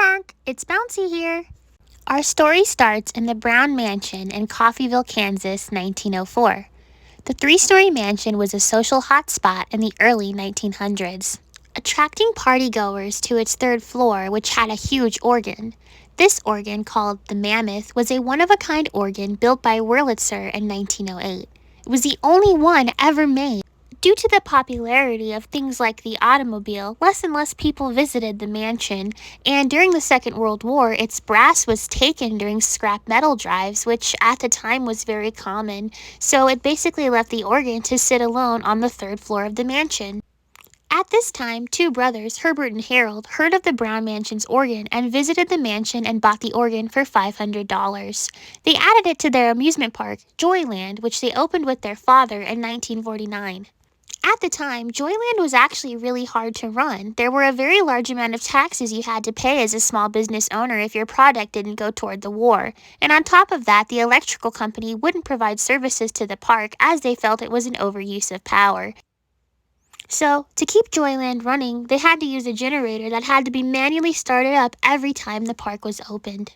honk, it's Bouncy here. Our story starts in the Brown Mansion in Coffeyville, Kansas, 1904. The three-story mansion was a social hotspot in the early 1900s, attracting partygoers to its third floor, which had a huge organ. This organ, called the Mammoth, was a one-of-a-kind organ built by Wurlitzer in 1908. It was the only one ever made. Due to the popularity of things like the automobile, less and less people visited the mansion, and during the Second World War, its brass was taken during scrap metal drives, which at the time was very common, so it basically left the organ to sit alone on the third floor of the mansion. At this time, two brothers, Herbert and Harold, heard of the Brown Mansion's organ and visited the mansion and bought the organ for $500. They added it to their amusement park, Joyland, which they opened with their father in 1949. At the time, Joyland was actually really hard to run. There were a very large amount of taxes you had to pay as a small business owner if your product didn't go toward the war. And on top of that, the electrical company wouldn't provide services to the park as they felt it was an overuse of power. So, to keep Joyland running, they had to use a generator that had to be manually started up every time the park was opened.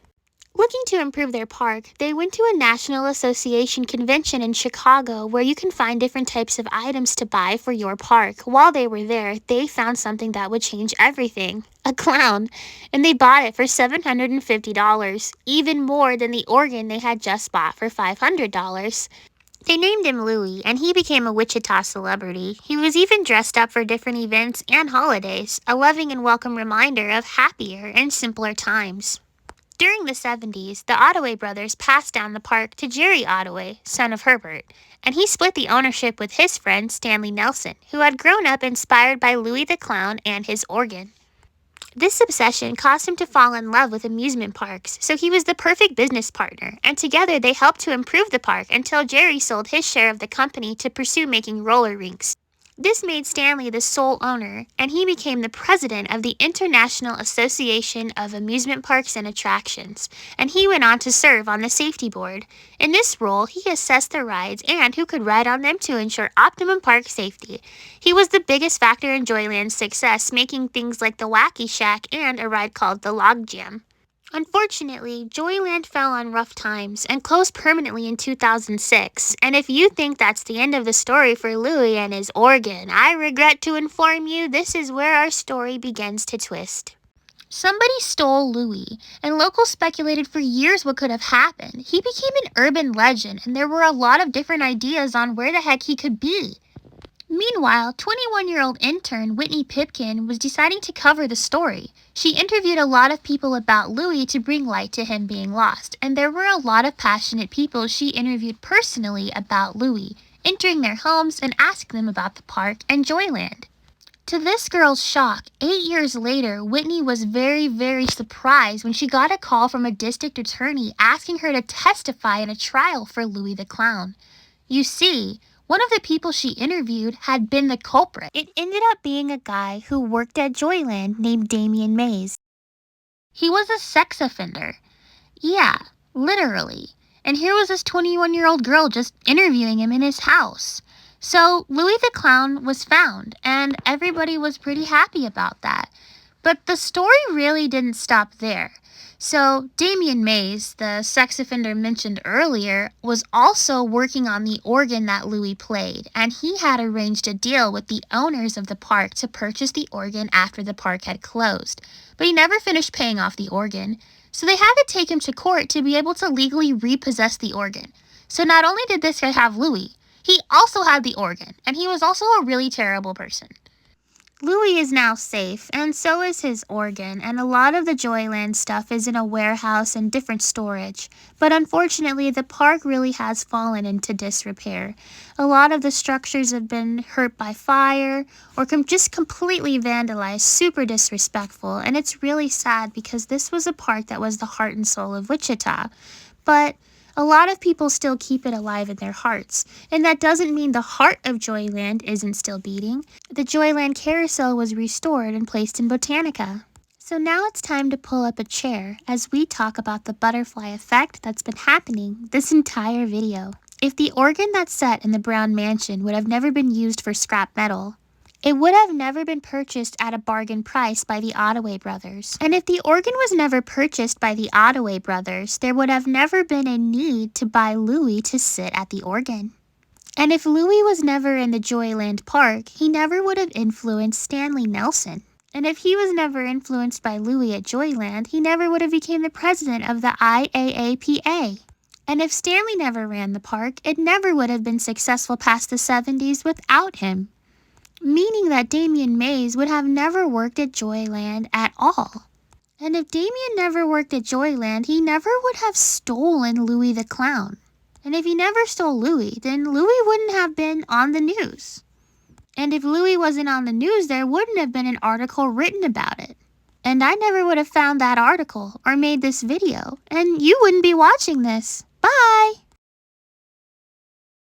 Looking to improve their park, they went to a National Association convention in Chicago where you can find different types of items to buy for your park. While they were there, they found something that would change everything. A clown. And they bought it for $750, even more than the organ they had just bought for $500. They named him Louie, and he became a Wichita celebrity. He was even dressed up for different events and holidays, a loving and welcome reminder of happier and simpler times. During the 70s, the Ottaway brothers passed down the park to Jerry Ottaway, son of Herbert, and he split the ownership with his friend Stanley Nelson, who had grown up inspired by Louie the Clown and his organ. This obsession caused him to fall in love with amusement parks, so he was the perfect business partner, and together they helped to improve the park until Jerry sold his share of the company to pursue making roller rinks. This made Stanley the sole owner, and he became the president of the International Association of Amusement Parks and Attractions, and he went on to serve on the safety board. In this role, he assessed the rides and who could ride on them to ensure optimum park safety. He was the biggest factor in Joyland's success, making things like the Wacky Shack and a ride called the Log Jam. Unfortunately, Joyland fell on rough times and closed permanently in 2006, and if you think that's the end of the story for Louie and his organ, I regret to inform you this is where our story begins to twist. Somebody stole Louie, and locals speculated for years what could have happened. He became an urban legend, and there were a lot of different ideas on where the heck he could be. Meanwhile, 21-year-old intern Whitney Pipkin was deciding to cover the story. She interviewed a lot of people about Louie to bring light to him being lost, and there were a lot of passionate people she interviewed personally about Louie, entering their homes and asking them about the park and Joyland. To this girl's shock, 8 years later, Whitney was very surprised when she got a call from a district attorney asking her to testify in a trial for Louie the Clown. You see, one of the people she interviewed had been the culprit. It ended up being a guy who worked at Joyland named Damian Mays. He was a sex offender. Yeah, literally. And here was this 21-year-old girl just interviewing him in his house. So Louie the Clown was found, and everybody was pretty happy about that. But the story really didn't stop there. So, Damian Mays, the sex offender mentioned earlier, was also working on the organ that Louie played, and he had arranged a deal with the owners of the park to purchase the organ after the park had closed. But he never finished paying off the organ, so they had to take him to court to be able to legally repossess the organ. So not only did this guy have Louie, he also had the organ, and he was also a really terrible person. Louie is now safe, and so is his organ, and a lot of the Joyland stuff is in a warehouse and different storage. But unfortunately, the park really has fallen into disrepair. A lot of the structures have been hurt by fire or just completely vandalized, super disrespectful, and it's really sad because this was a park that was the heart and soul of Wichita. But a lot of people still keep it alive in their hearts, and that doesn't mean the heart of Joyland isn't still beating. The Joyland Carousel was restored and placed in Botanica. So now it's time to pull up a chair as we talk about the butterfly effect that's been happening this entire video. If the organ that's set in the Brown Mansion would have never been used for scrap metal, It would have never been purchased at a bargain price by the Ottaway brothers. And if the organ was never purchased by the Ottaway brothers, there would have never been a need to buy Louie to sit at the organ. And if Louie was never in the Joyland Park, he never would have influenced Stanley Nelson. And if he was never influenced by Louie at Joyland, he never would have become the president of the IAAPA. And if Stanley never ran the park, it never would have been successful past the 70s without him. Meaning that Damien Mays would have never worked at Joyland at all. And if Damien never worked at Joyland, he never would have stolen Louie the Clown. And if he never stole Louie, then Louie wouldn't have been on the news. And if Louie wasn't on the news, there wouldn't have been an article written about it. And I never would have found that article or made this video, and you wouldn't be watching this. Bye!